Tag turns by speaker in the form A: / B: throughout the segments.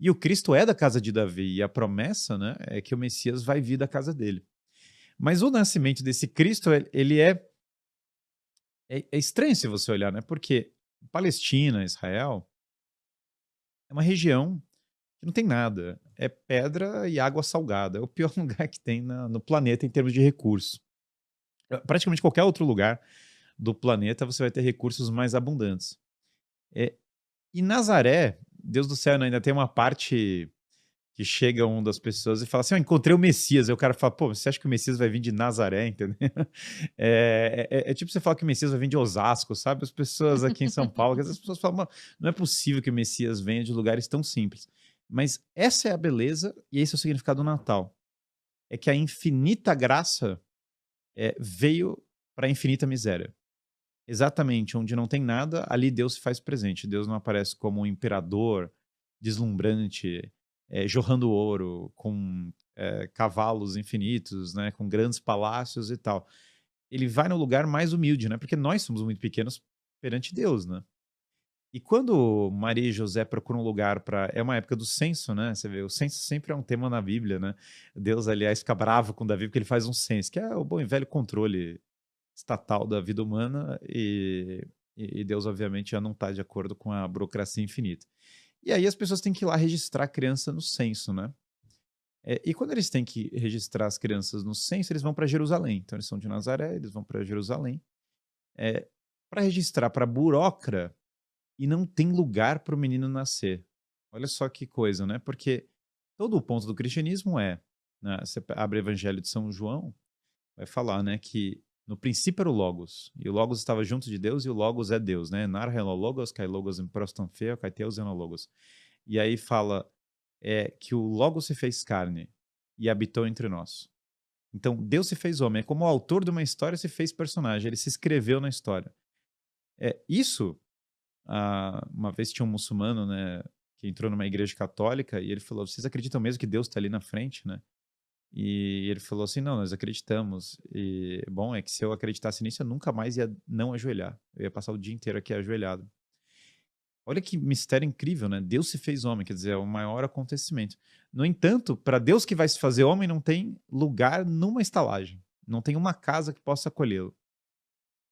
A: E o Cristo é da casa de Davi, e a promessa, né, é que o Messias vai vir da casa dele. Mas o nascimento desse Cristo, ele é estranho se você olhar, né? Porque Palestina, Israel, é uma região que não tem nada. É pedra e água salgada. É o pior lugar que tem no planeta em termos de recursos. Praticamente qualquer outro lugar do planeta você vai ter recursos mais abundantes. É, e Nazaré, Deus do céu, né, ainda tem uma parte que chega uma das pessoas e fala assim: "Eu encontrei o Messias." Aí o cara fala: "Pô, você acha que o Messias vai vir de Nazaré?" Entendeu? É tipo você falar que o Messias vai vir de Osasco, sabe? As pessoas aqui em São Paulo, as pessoas falam: "Mano, não é possível que o Messias venha de lugares tão simples." Mas essa é a beleza e esse é o significado do Natal. É que a infinita graça veio para a infinita miséria. Exatamente, onde não tem nada, ali Deus se faz presente. Deus não aparece como um imperador deslumbrante, jorrando ouro, com cavalos infinitos, né, com grandes palácios e tal. Ele vai no lugar mais humilde, né, porque nós somos muito pequenos perante Deus, né. E quando Maria e José procuram um lugar para, é uma época do censo, né, você vê, o censo sempre é um tema na Bíblia, né. Deus, aliás, fica bravo com Davi porque ele faz um censo, que é o bom e velho controle estatal da vida humana, e Deus obviamente já não está de acordo com a burocracia infinita. E aí as pessoas têm que ir lá registrar a criança no censo, né? E quando eles têm que registrar as crianças no censo, eles vão para Jerusalém. Então eles são de Nazaré, eles vão para Jerusalém, para registrar para burocra, e não tem lugar para o menino nascer. Olha só que coisa, né? Porque todo o ponto do cristianismo é, né, você abre o Evangelho de São João, vai falar, né, que no princípio era o Logos, e o Logos estava junto de Deus, e o Logos é Deus, né? Nar hello Logos, kai Logos em proston feo, kai Theos eno Logos. E aí fala que o Logos se fez carne e habitou entre nós. Então, Deus se fez homem. É como o autor de uma história se fez personagem, ele se escreveu na história. Isso, uma vez tinha um muçulmano, né, que entrou numa igreja católica, e ele falou: "Vocês acreditam mesmo que Deus está ali na frente, né?" E ele falou assim: "Não, nós acreditamos." E, bom, é que se eu acreditasse nisso, eu nunca mais ia não ajoelhar. Eu ia passar o dia inteiro aqui ajoelhado. Olha que mistério incrível, né? Deus se fez homem, quer dizer, é o maior acontecimento. No entanto, para Deus que vai se fazer homem, não tem lugar numa estalagem. Não tem uma casa que possa acolhê-lo.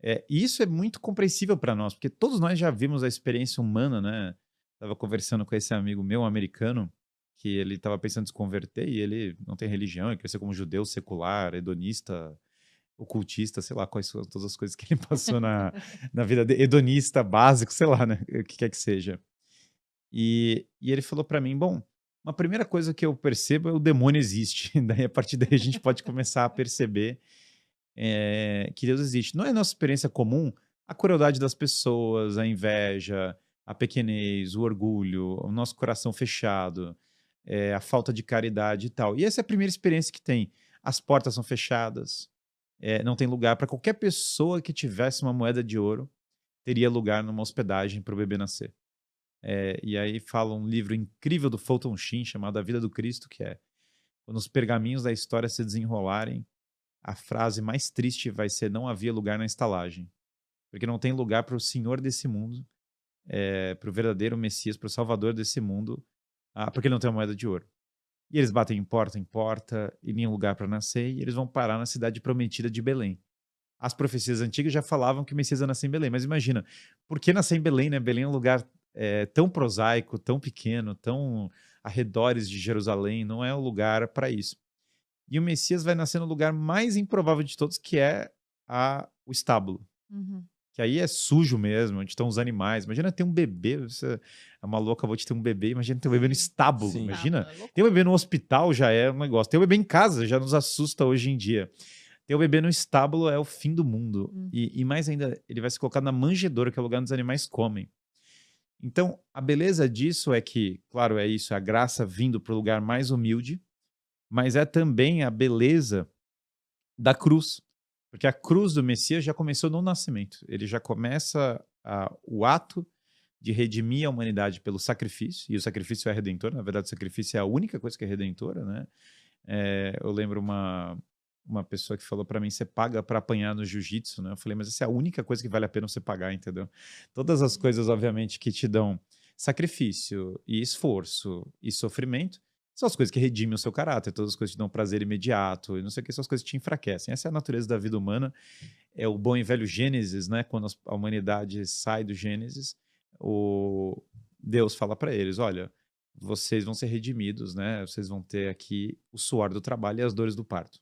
A: E isso é muito compreensível para nós, porque todos nós já vimos a experiência humana, né? Estava conversando com esse amigo meu, um americano, que ele estava pensando em se converter e ele não tem religião, ele cresceu como judeu secular, hedonista, ocultista, sei lá quais são todas as coisas que ele passou na vida dele, hedonista básico, sei lá, né? O que quer que seja. E ele falou para mim: "Bom, uma primeira coisa que eu percebo é o demônio existe." Daí, a partir daí, a gente pode começar a perceber que Deus existe. Não é nossa experiência comum a crueldade das pessoas, a inveja, a pequenez, o orgulho, o nosso coração fechado, a falta de caridade e tal. E essa é a primeira experiência que tem. As portas são fechadas, não tem lugar para qualquer pessoa que tivesse uma moeda de ouro, teria lugar numa hospedagem para o bebê nascer. E aí fala um livro incrível do Fulton Sheen chamado A Vida do Cristo, que é: quando os pergaminhos da história se desenrolarem, a frase mais triste vai ser: "Não havia lugar na estalagem." Porque não tem lugar para o Senhor desse mundo, para o verdadeiro Messias, para o Salvador desse mundo, porque ele não tem uma moeda de ouro. E eles batem em porta, e nenhum lugar para nascer, e eles vão parar na cidade prometida de Belém. As profecias antigas já falavam que o Messias ia nascer em Belém, mas imagina, por que nascer em Belém, né? Belém é um lugar tão prosaico, tão pequeno, tão arredores de Jerusalém, não é um lugar para isso. E o Messias vai nascer no lugar mais improvável de todos, que é o estábulo.
B: Uhum.
A: Que aí é sujo mesmo, onde estão os animais. Imagina ter um bebê, você é uma louca, vou te ter um bebê, imagina ter um bebê no
B: Sim,
A: estábulo,
C: Sim.
B: estábulo
A: imagina.
B: é
A: Ter um bebê
B: loucura.
A: no hospital já é um negócio, ter um bebê em casa já nos assusta hoje em dia. Ter um bebê no estábulo é o fim do mundo.
B: Hum.
A: E mais ainda, ele vai se colocar na manjedoura, que é o lugar onde os animais comem. Então, a beleza disso é que, claro, é isso, é a graça vindo para o lugar mais humilde, mas é também a beleza da cruz, porque a cruz do Messias já começou no nascimento. Ele já começa o ato de redimir a humanidade pelo sacrifício, e o sacrifício é redentor. Na verdade, o sacrifício é a única coisa que é redentora, né? Eu lembro uma pessoa que falou para mim: "Você paga para apanhar no jiu-jitsu", né? Eu falei: "Mas essa é a única coisa que vale a pena você pagar, entendeu?" Todas as coisas, obviamente, que te dão sacrifício e esforço e sofrimento são as coisas que redimem o seu caráter, todas as coisas que dão prazer imediato, e não sei o que, são as coisas que te enfraquecem. Essa é a natureza da vida humana, é o bom e velho Gênesis, né? Quando a humanidade sai do Gênesis, o Deus fala para eles, olha, vocês vão ser redimidos, né? Vocês vão ter aqui o suor do trabalho e as dores do parto.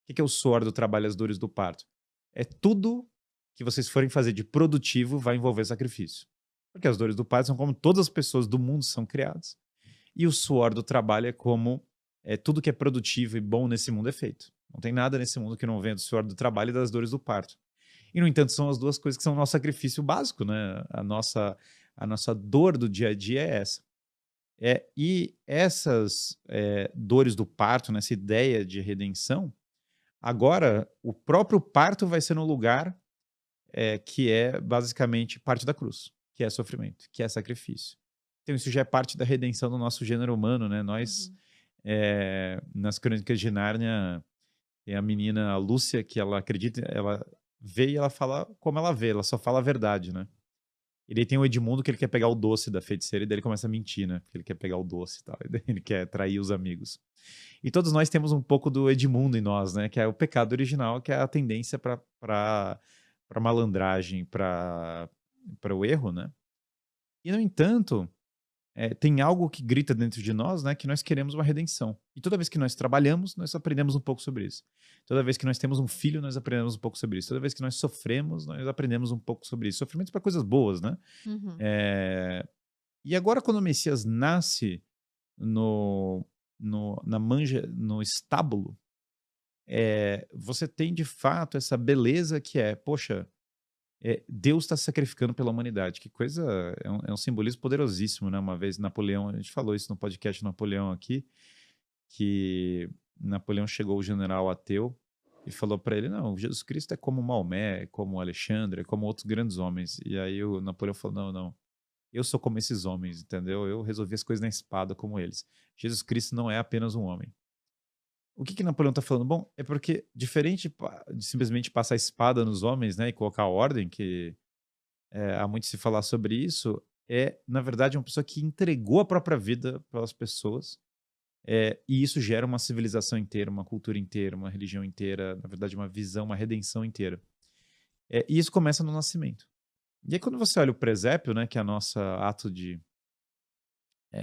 A: O que é o suor do trabalho e as dores do parto? É tudo que vocês forem fazer de produtivo vai envolver sacrifício. Porque as dores do parto são como todas as pessoas do mundo são criadas. E o suor do trabalho é como tudo que é produtivo e bom nesse mundo é feito. Não tem nada nesse mundo que não venha do suor do trabalho e das dores do parto. E, no entanto, são as duas coisas que são o nosso sacrifício básico, né? A nossa dor do dia a dia é essa. E essas dores do parto, nessa ideia de redenção, agora o próprio parto vai ser no lugar que é basicamente parte da cruz, que é sofrimento, que é sacrifício. Então isso já é parte da redenção do nosso gênero humano, né? Nós, nas Crônicas de Nárnia, tem a menina Lúcia, que ela acredita, ela vê e ela fala como ela vê, ela só fala a verdade, né? E daí tem o Edmundo que ele quer pegar o doce da feiticeira e daí ele começa a mentir, né? Porque ele quer pegar o doce e tal, e daí ele quer trair os amigos. E todos nós temos um pouco do Edmundo em nós, né? Que é o pecado original, que é a tendência para malandragem, para o erro, né? E, no entanto, tem algo que grita dentro de nós, né? Que nós queremos uma redenção. E toda vez que nós trabalhamos, nós aprendemos um pouco sobre isso. Toda vez que nós temos um filho, nós aprendemos um pouco sobre isso. Toda vez que nós sofremos, nós aprendemos um pouco sobre isso. Sofrimento para coisas boas, né?
B: Uhum.
A: E agora, quando o Messias nasce no estábulo, você tem de fato essa beleza que poxa, Deus está se sacrificando pela humanidade. Que coisa, é um simbolismo poderosíssimo, né? Uma vez Napoleão, a gente falou isso no podcast Napoleão aqui, que Napoleão chegou o general ateu e falou para ele, não, Jesus Cristo é como Maomé, é como Alexandre, é como outros grandes homens. E aí o Napoleão falou, não, não, eu sou como esses homens, entendeu? Eu resolvi as coisas na espada como eles. Jesus Cristo não é apenas um homem. O que Napoleão está falando? Bom, é porque, diferente de simplesmente passar a espada nos homens, né, e colocar ordem, que há muito se falar sobre isso, na verdade, uma pessoa que entregou a própria vida pelas pessoas, e isso gera uma civilização inteira, uma cultura inteira, uma religião inteira, na verdade, uma visão, uma redenção inteira. E isso começa no nascimento. E aí, quando você olha o presépio, né, que é o nosso ato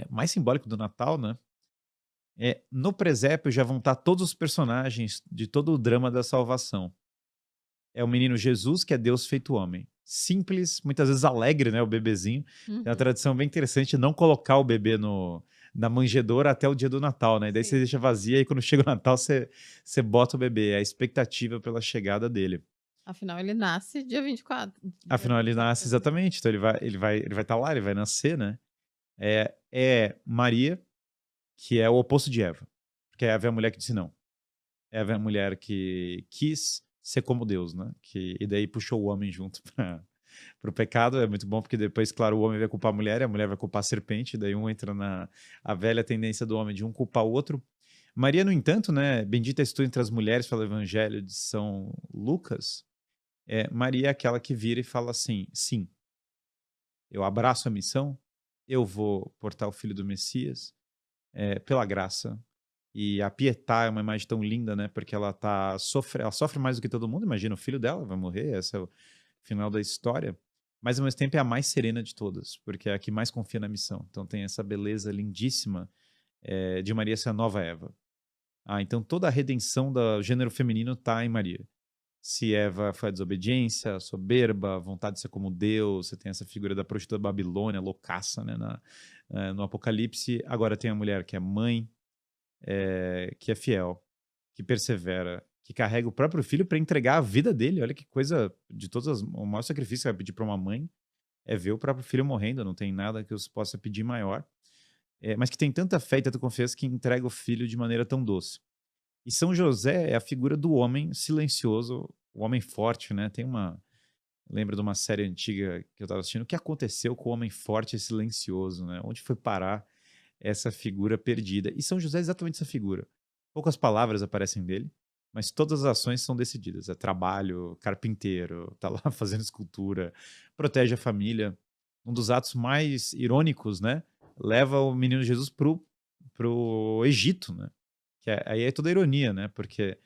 A: mais simbólico do Natal, né, no presépio já vão estar todos os personagens de todo o drama da salvação. É o menino Jesus, que é Deus feito homem. Simples, muitas vezes alegre, né? O bebezinho. Tem uma
B: Uhum.
A: tradição bem interessante não colocar o bebê na manjedoura até o dia do Natal, né? E daí você
B: Sim.
A: deixa vazia e quando chega o Natal você bota o bebê. É a expectativa pela chegada dele.
B: Afinal, ele nasce dia 24. Dia
A: Afinal, ele
B: 24 de
A: nasce
B: dezembro.
A: exatamente. Então ele vai estar lá, ele vai nascer, né? É Maria, que é o oposto de Eva. Porque Eva é a mulher que disse não. Eva é a mulher que quis ser como Deus, né? E daí puxou o homem junto para o pecado. É muito bom porque depois, claro, o homem vai culpar a mulher e a mulher vai culpar a serpente. Daí um entra na a velha tendência do homem de um culpar o outro. Maria, no entanto, né? Bendita és tu entre as mulheres, fala o Evangelho de São Lucas. Maria é aquela que vira e fala assim: sim, eu abraço a missão, eu vou portar o filho do Messias pela graça. E a Pietà é uma imagem tão linda, né? Porque ela ela sofre mais do que todo mundo. Imagina, o filho dela vai morrer, esse é o final da história. Mas ao mesmo tempo é a mais serena de todas, porque é a que mais confia na missão. Então tem essa beleza lindíssima de Maria ser a nova Eva. Então toda a redenção do gênero feminino está em Maria. Se Eva foi a desobediência, a soberba, a vontade de ser como Deus, você tem essa figura da prostituta da Babilônia, loucaça, né, no Apocalipse. Agora tem a mulher que é mãe, que é fiel, que persevera, que carrega o próprio filho para entregar a vida dele. Olha que coisa, de todas o maior sacrifício que vai pedir para uma mãe é ver o próprio filho morrendo, não tem nada que eu possa pedir maior. Mas que tem tanta fé e tanta confiança que entrega o filho de maneira tão doce. E São José é a figura do homem silencioso, o homem forte, né? Lembro de uma série antiga que eu estava assistindo, o que aconteceu com o homem forte e silencioso, né? Onde foi parar essa figura perdida? E São José é exatamente essa figura. Poucas palavras aparecem dele, mas todas as ações são decididas. É trabalho, carpinteiro, tá lá fazendo escultura, protege a família. um dos atos mais irônicos, né? Leva o menino Jesus pro Egito, né? Aí é toda a ironia, né? Porque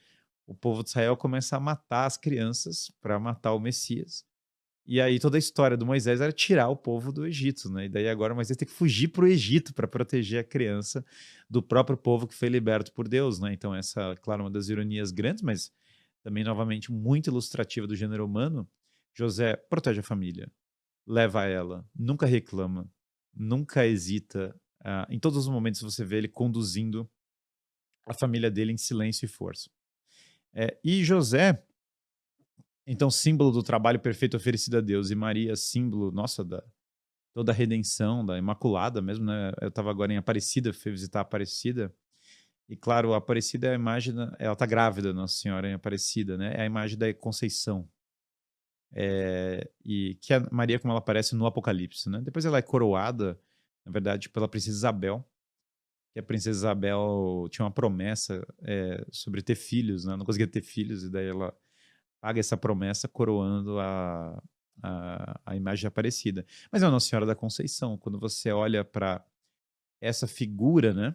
A: o povo de Israel começa a matar as crianças para matar o Messias. E aí toda a história do Moisés era tirar o povo do Egito, né? E daí agora Moisés tem que fugir para o Egito para proteger a criança do próprio povo que foi liberto por Deus, né? Então essa, claro, uma das ironias grandes, mas também novamente muito ilustrativa do gênero humano. José protege a família, leva ela, nunca reclama, nunca hesita. Em todos os momentos você vê ele conduzindo a família dele em silêncio e força. E José, então, símbolo do trabalho perfeito oferecido a Deus, e Maria, símbolo, nossa, da toda a redenção, da Imaculada mesmo, né? Eu estava agora em Aparecida, fui visitar a Aparecida, e claro, a Aparecida é a imagem, ela está grávida, Nossa Senhora em Aparecida, né? É a imagem da Conceição. E que a Maria, como ela aparece no Apocalipse, né? Depois ela é coroada, na verdade, pela princesa Isabel, que a princesa Isabel tinha uma promessa sobre ter filhos, né? Não conseguia ter filhos, e daí ela paga essa promessa coroando a imagem Aparecida. Mas é a Nossa Senhora da Conceição. Quando você olha para essa figura, né,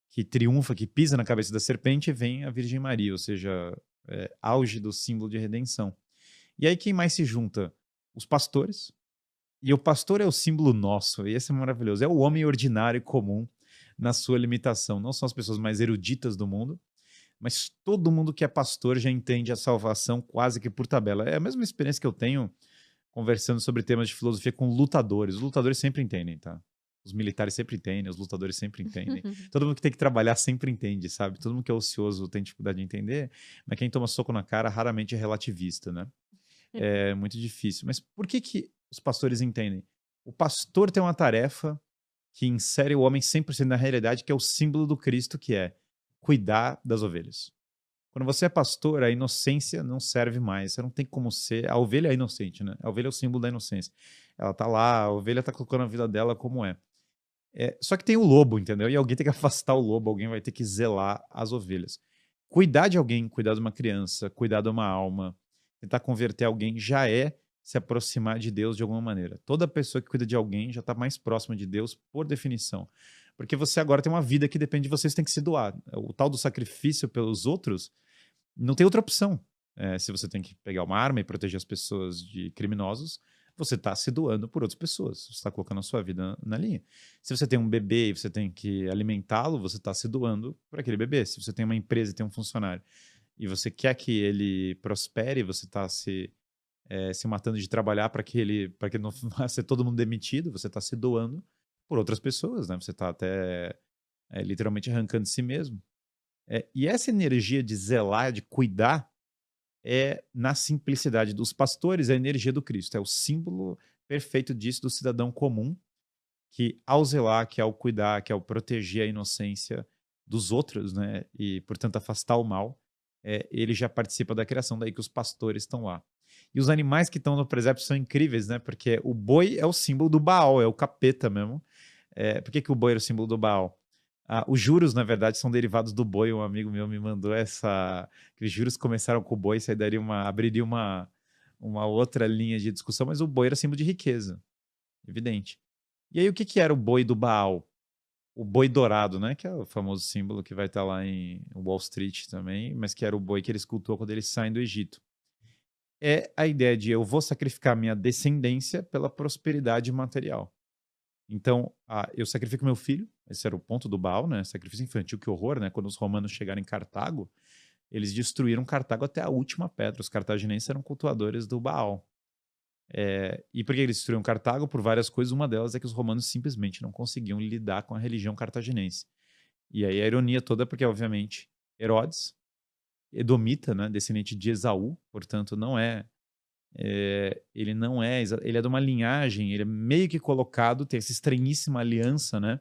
A: que triunfa, que pisa na cabeça da serpente, vem a Virgem Maria, ou seja, auge do símbolo de redenção. E aí quem mais se junta? Os pastores. E o pastor é o símbolo nosso, e esse é maravilhoso. É o homem ordinário e comum na sua limitação. Não são as pessoas mais eruditas do mundo, mas todo mundo que é pastor já entende a salvação quase que por tabela. É a mesma experiência que eu tenho conversando sobre temas de filosofia com lutadores. Os lutadores sempre entendem, tá? Os militares sempre entendem, os lutadores sempre entendem. Todo mundo que tem que trabalhar sempre entende, sabe? Todo mundo que é ocioso tem dificuldade de entender, mas quem toma soco na cara raramente é relativista, né? É muito difícil. Mas por que os pastores entendem? O pastor tem uma tarefa que insere o homem 100% na realidade, que é o símbolo do Cristo, que é cuidar das ovelhas. Quando você é pastor, a inocência não serve mais. Você não tem como ser. A ovelha é inocente, né? A ovelha é o símbolo da inocência. Ela tá lá, a ovelha tá colocando a vida dela como é. Só que tem o lobo, entendeu? E alguém tem que afastar o lobo, alguém vai ter que zelar as ovelhas. Cuidar de alguém, cuidar de uma criança, cuidar de uma alma, tentar converter alguém já é se aproximar de Deus de alguma maneira. Toda pessoa que cuida de alguém já está mais próxima de Deus por definição. Porque você agora tem uma vida que depende de você, você tem que se doar. O tal do sacrifício pelos outros não tem outra opção. Se você tem que pegar uma arma e proteger as pessoas de criminosos, você está se doando por outras pessoas. Você está colocando a sua vida na linha. Se você tem um bebê e você tem que alimentá-lo, você está se doando por aquele bebê. Se você tem uma empresa e tem um funcionário e você quer que ele prospere, você está se matando de trabalhar para que ele não vá ser todo mundo demitido, você está se doando por outras pessoas, né? Você está até literalmente arrancando de si mesmo. E essa energia de zelar, de cuidar, na simplicidade dos pastores, a energia do Cristo. É o símbolo perfeito disso do cidadão comum, que ao zelar, que ao cuidar, que ao proteger a inocência dos outros, né? E, portanto, afastar o mal, ele já participa da criação, daí que os pastores estão lá. E os animais que estão no presépio são incríveis, né? Porque o boi é o símbolo do Baal, é o capeta mesmo. Por que o boi era o símbolo do Baal? Os juros, na verdade, são derivados do boi. Um amigo meu me mandou que os juros começaram com o boi, isso aí abriria uma outra linha de discussão, mas o boi era símbolo de riqueza, evidente. E aí o que era o boi do Baal? O boi dourado, né? Que é o famoso símbolo que vai estar lá em Wall Street também, mas que era o boi que eles cultuam quando eles saem do Egito. É a ideia de eu vou sacrificar minha descendência pela prosperidade material. Então, eu sacrifico meu filho, esse era o ponto do Baal, né? Sacrifício infantil, que horror, né? Quando os romanos chegaram em Cartago, eles destruíram Cartago até a última pedra. Os cartaginenses eram cultuadores do Baal. E por que eles destruíram Cartago? Por várias coisas. Uma delas é que os romanos simplesmente não conseguiam lidar com a religião cartaginense. E aí a ironia toda é porque, obviamente, Herodes, edomita, né? Descendente de Esaú, portanto, ele não é, ele é de uma linhagem, ele é meio que colocado, tem essa estranhíssima aliança, né,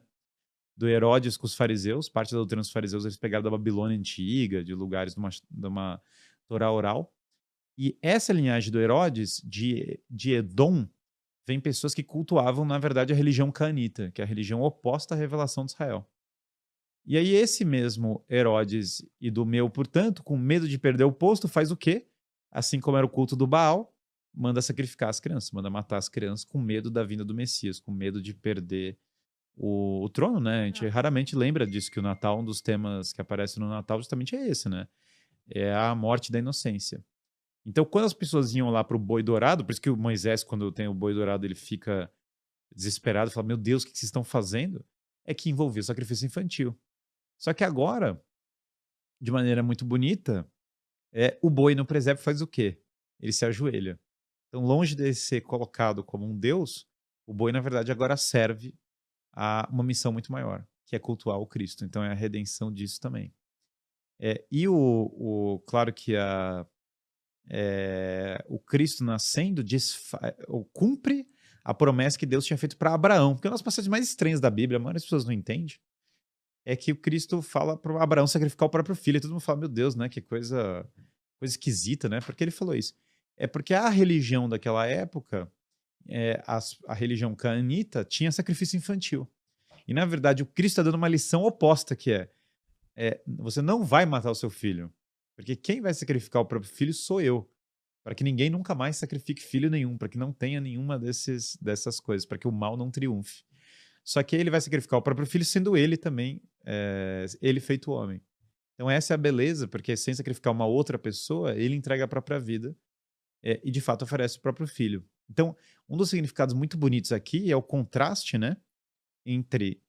A: do Herodes com os fariseus. Parte da doutrina dos fariseus eles pegaram da Babilônia antiga, de lugares de uma Torá oral. E essa linhagem do Herodes, de Edom, vem pessoas que cultuavam, na verdade, a religião cananita, que é a religião oposta à revelação de Israel. E aí esse mesmo Herodes portanto, com medo de perder o posto, faz o quê? Assim como era o culto do Baal, manda sacrificar as crianças, manda matar as crianças com medo da vinda do Messias, com medo de perder o trono, né? A gente raramente lembra disso, que o Natal, um dos temas que aparece no Natal justamente é esse, né? É a morte da inocência. Então, quando as pessoas iam lá pro boi dourado, por isso que o Moisés, quando tem o boi dourado, ele fica desesperado, fala, meu Deus, o que vocês estão fazendo? É que envolvia o sacrifício infantil. Só que agora, de maneira muito bonita, o boi no presépio faz o quê? Ele se ajoelha. Então, longe de ser colocado como um deus, o boi, na verdade, agora serve a uma missão muito maior, que é cultuar o Cristo. Então, é a redenção disso também. E claro que o Cristo nascendo cumpre a promessa que Deus tinha feito para Abraão. Porque uma das passagens mais estranhas da Bíblia, a maioria das pessoas não entende, é que o Cristo fala para Abraão sacrificar o próprio filho. E todo mundo fala, meu Deus, né? Que coisa esquisita, né? Por que ele falou isso? É porque a religião daquela época, a religião cananita, tinha sacrifício infantil. E, na verdade, o Cristo está dando uma lição oposta, que você não vai matar o seu filho, porque quem vai sacrificar o próprio filho sou eu, para que ninguém nunca mais sacrifique filho nenhum, para que não tenha nenhuma dessas coisas, para que o mal não triunfe. Só que ele vai sacrificar o próprio filho, sendo ele também, ele feito homem. Então essa é a beleza, porque sem sacrificar uma outra pessoa, ele entrega a própria vida e de fato oferece o próprio filho. Então, um dos significados muito bonitos aqui é o contraste, né, entre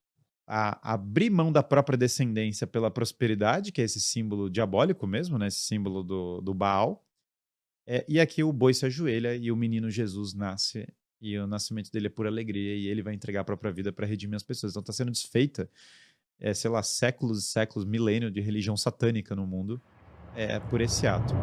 A: abrir mão da própria descendência pela prosperidade, que é esse símbolo diabólico mesmo, né, esse símbolo do Baal, e aqui o boi se ajoelha e o menino Jesus nasce, e o nascimento dele é por alegria, e ele vai entregar a própria vida para redimir as pessoas. Então está sendo desfeita, sei lá, séculos e séculos, milênio de religião satânica no mundo, por esse ato.